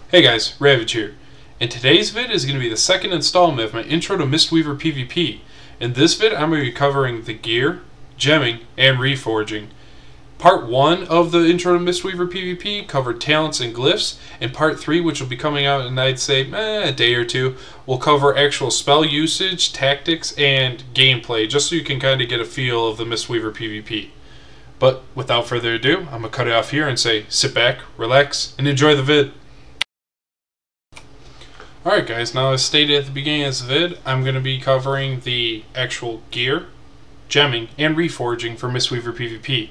Hey guys, Ravedge here, and today's vid is going to be the second installment of my Intro to Mistweaver PvP. In this vid, I'm going to be covering the gear, gemming, and reforging. Part 1 of the Intro to Mistweaver PvP covered talents and glyphs, and Part 3, which will be coming out in I'd say a day or two, will cover actual spell usage, tactics, and gameplay, just so you can kind of get a feel of the Mistweaver PvP. But without further ado, I'm going to cut it off here and say sit back, relax, and enjoy the vid. Alright guys, now as stated at the beginning of this vid, I'm going to be covering the actual gear, gemming, and reforging for Mistweaver PvP.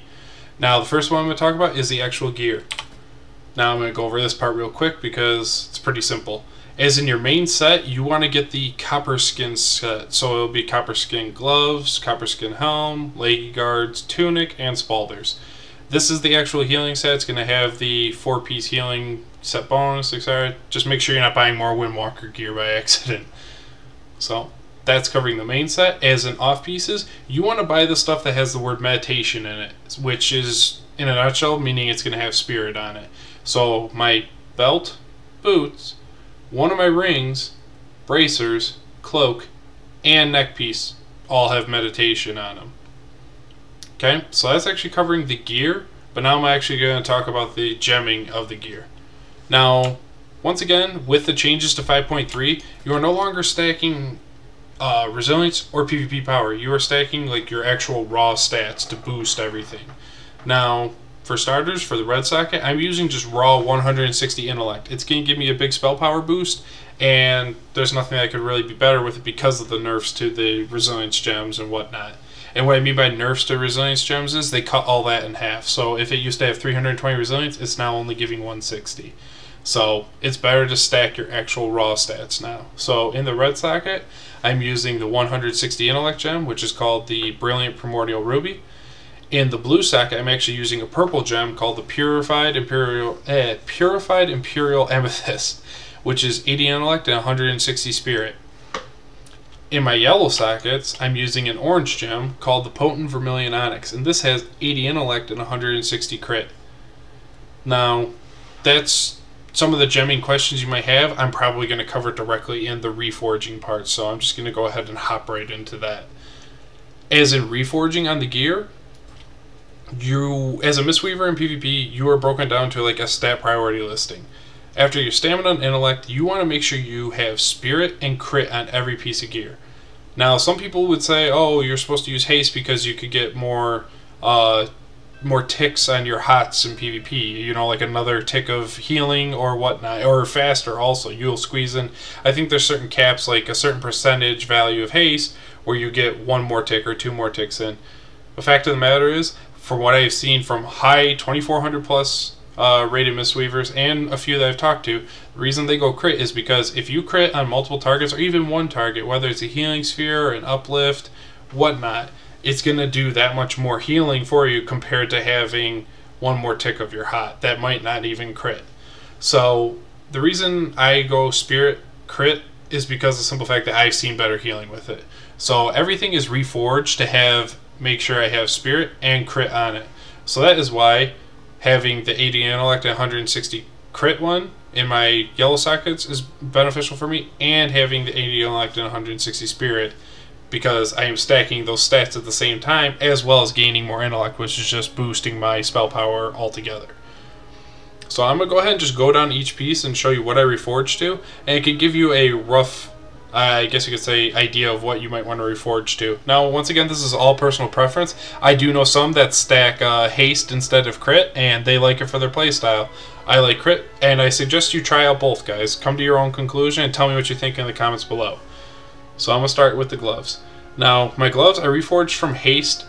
Now the first one I'm going to talk about is the actual gear. Now I'm going to go over this part real quick because it's pretty simple. As in your main set, you want to get the copper skin set. So it'll be copper skin gloves, copper skin helm, leggy guards, tunic, and spalders. This is the actual healing set. It's going to have the 4-piece healing set bonus, etc. Just make sure you're not buying more Windwalker gear by accident. So that's covering the main set. As in off pieces, you want to buy the stuff that has the word meditation in it, which is, in a nutshell, meaning it's going to have spirit on it. So my belt, boots, one of my rings, bracers, cloak, and neck piece all have meditation on them. Okay, so that's actually covering the gear, but now I'm actually going to talk about the gemming of the gear. Now, once again, with the changes to 5.3, you are no longer stacking resilience or PvP power. You are stacking like your actual raw stats to boost everything. Now, for starters, for the red socket, I'm using just raw 160 intellect. It's going to give me a big spell power boost, and there's nothing that could really be better with it because of the nerfs to the resilience gems and whatnot. And what I mean by nerfs to resilience gems is they cut all that in half. So if it used to have 320 resilience, it's now only giving 160. So it's better to stack your actual raw stats now. So in the red socket, I'm using the 160 intellect gem, which is called the Brilliant Primordial Ruby. In the blue socket, I'm actually using a purple gem called the Purified Imperial Amethyst, which is 80 intellect and 160 spirit. In my yellow sockets, I'm using an orange gem called the Potent Vermilion Onyx, and this has 80 intellect and 160 crit. Now, that's some of the gemming questions you might have. I'm probably going to cover directly in the reforging part, so I'm just going to go ahead and hop right into that. As in reforging on the gear, you, as a Mistweaver in PvP, you are broken down to like a stat priority listing. After your stamina and intellect, you want to make sure you have spirit and crit on every piece of gear. Now, some people would say, oh, you're supposed to use haste because you could get more ticks on your hots in PvP. You know, like another tick of healing or whatnot, or faster also. You'll squeeze in, I think there's certain caps, like a certain percentage value of haste, where you get one more tick or two more ticks in. The fact of the matter is, from what I've seen from high 2400 plus rated Mistweavers and a few that I've talked to, the reason they go crit is because if you crit on multiple targets or even one target, whether it's a healing sphere or an uplift, whatnot, it's going to do that much more healing for you compared to having one more tick of your hot that might not even crit. So the reason I go spirit crit is because of the simple fact that I've seen better healing with it. So everything is reforged to make sure I have spirit and crit on it. So that is why having the 80 intellect and 160 crit one in my yellow sockets is beneficial for me, and having the 80 intellect and 160 spirit, because I am stacking those stats at the same time as well as gaining more intellect, which is just boosting my spell power altogether. So I'm going to go ahead and just go down each piece and show you what I reforged to, and it can give you a rough, I guess you could say, idea of what you might want to reforge to. Now, once again, this is all personal preference. I do know some that stack haste instead of crit, and they like it for their playstyle. I like crit, and I suggest you try out both, guys. Come to your own conclusion and tell me what you think in the comments below. So I'm going to start with the gloves. Now, my gloves I reforged from haste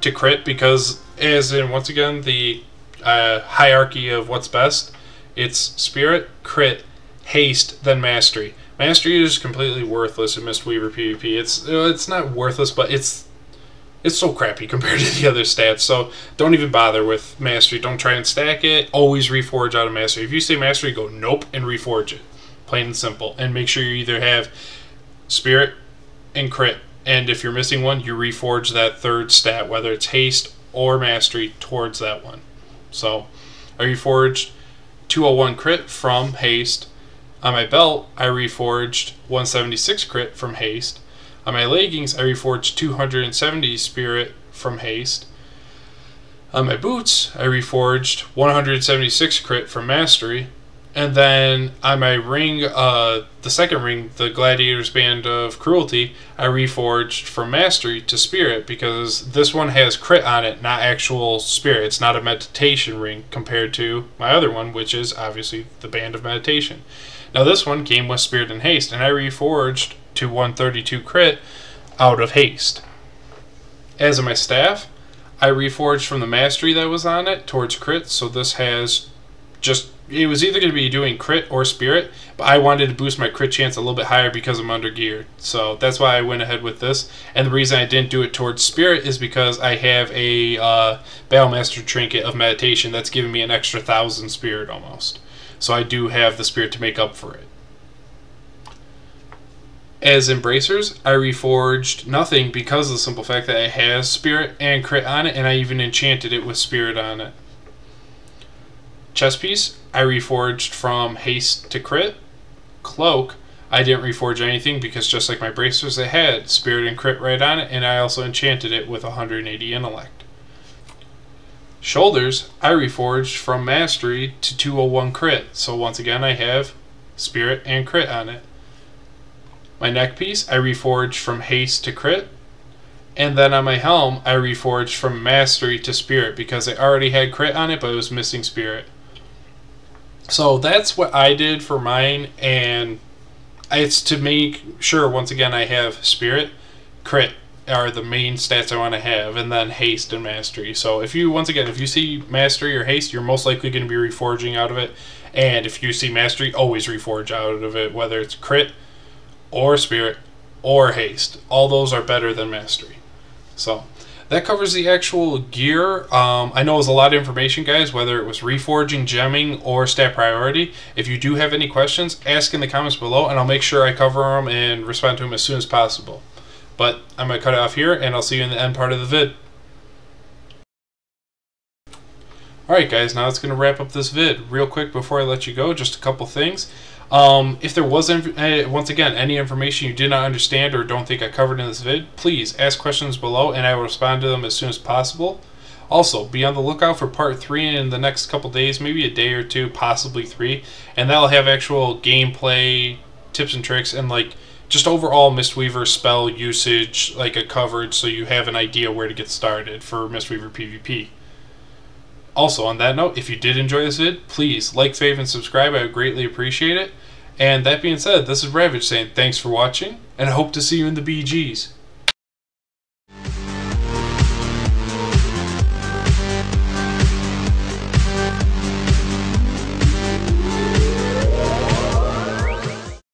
to crit because, as in, once again, the hierarchy of what's best, it's spirit, crit, haste, then mastery. Mastery is completely worthless in Mistweaver PvP. It's not worthless, but it's so crappy compared to the other stats. So don't even bother with mastery. Don't try and stack it. Always reforge out of mastery. If you say mastery, go nope and reforge it. Plain and simple. And make sure you either have spirit and crit. And if you're missing one, you reforge that third stat, whether it's haste or mastery, towards that one. So I reforged 201 crit from haste. On my belt, I reforged 176 crit from haste. On my leggings, I reforged 270 spirit from haste. On my boots, I reforged 176 crit from mastery. And then on my ring, the second ring, the Gladiator's Band of Cruelty, I reforged from mastery to spirit because this one has crit on it, not actual spirit. It's not a meditation ring compared to my other one, which is obviously the Band of Meditation. Now this one came with spirit and haste, and I reforged to 132 crit out of haste. As of my staff, I reforged from the mastery that was on it towards crit, so this has just, it was either going to be doing crit or spirit, but I wanted to boost my crit chance a little bit higher because I'm under geared. So that's why I went ahead with this. And the reason I didn't do it towards spirit is because I have a Battlemaster trinket of meditation that's giving me an extra 1,000 spirit almost. So I do have the spirit to make up for it. As Embracers, I reforged nothing because of the simple fact that it has spirit and crit on it, and I even enchanted it with spirit on it. Chest piece, I reforged from haste to crit. Cloak, I didn't reforge anything because just like my bracers, it had spirit and crit right on it, and I also enchanted it with 180 intellect. Shoulders, I reforged from mastery to 201 crit, so once again I have spirit and crit on it. My neck piece, I reforged from haste to crit. And then on my helm, I reforged from mastery to spirit because I already had crit on it, but it was missing spirit. So that's what I did for mine, and it's to make sure, once again, I have spirit, crit are the main stats I want to have, and then haste and mastery. So if you, once again, if you see mastery or haste, you're most likely going to be reforging out of it. And if you see mastery, always reforge out of it, whether it's crit or spirit or haste. All those are better than mastery. So that covers the actual gear. I know it was a lot of information, guys, whether it was reforging, gemming, or stat priority. If you do have any questions, ask in the comments below, and I'll make sure I cover them and respond to them as soon as possible. But I'm going to cut it off here, and I'll see you in the end part of the vid. Alright guys, now it's going to wrap up this vid. Real quick before I let you go, just a couple things. If there was, once again, any information you did not understand or don't think I covered in this vid, please ask questions below and I will respond to them as soon as possible. Also, be on the lookout for part 3 in the next couple days, maybe a day or two, possibly 3, and that'll have actual gameplay, tips and tricks, and like just overall Mistweaver spell usage, like a coverage, so you have an idea where to get started for Mistweaver PvP. Also, on that note, if you did enjoy this vid, please like, fave, and subscribe. I would greatly appreciate it. And that being said, this is Ravedge saying thanks for watching, and I hope to see you in the BGs.